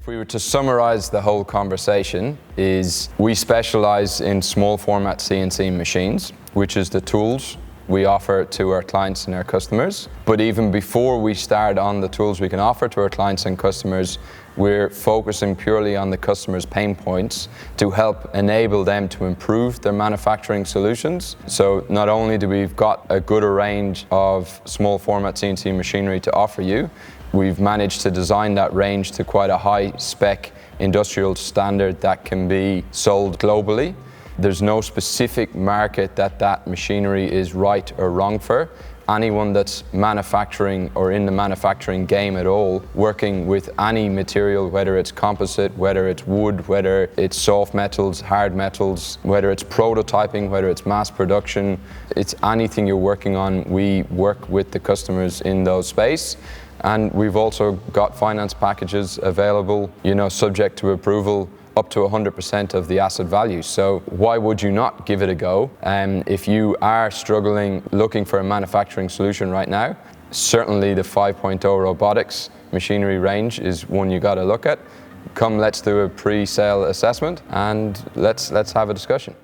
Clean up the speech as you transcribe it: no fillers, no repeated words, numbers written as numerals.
If we were to summarize the whole conversation, is we specialize in small format CNC machines, which is the tools we offer to our clients and our customers. But even before we start on the tools we can offer to our clients and customers, we're focusing purely on the customer's pain points to help enable them to improve their manufacturing solutions. So not only do we've got a good range of small format CNC machinery to offer you, we've managed to design that range to quite a high spec industrial standard that can be sold globally. There's no specific market that machinery is right or wrong for. Anyone that's manufacturing or in the manufacturing game at all, working with any material, whether it's composite, whether it's wood, whether it's soft metals, hard metals, whether it's prototyping, whether it's mass production, it's anything you're working on, we work with the customers in those space. And we've also got finance packages available, subject to approval, up to 100% of the asset value. So why would you not give it a go? If you are struggling looking for a manufacturing solution right now, certainly the 5.0 robotics machinery range is one you got to look at. Come, let's do a pre-sale assessment and let's have a discussion.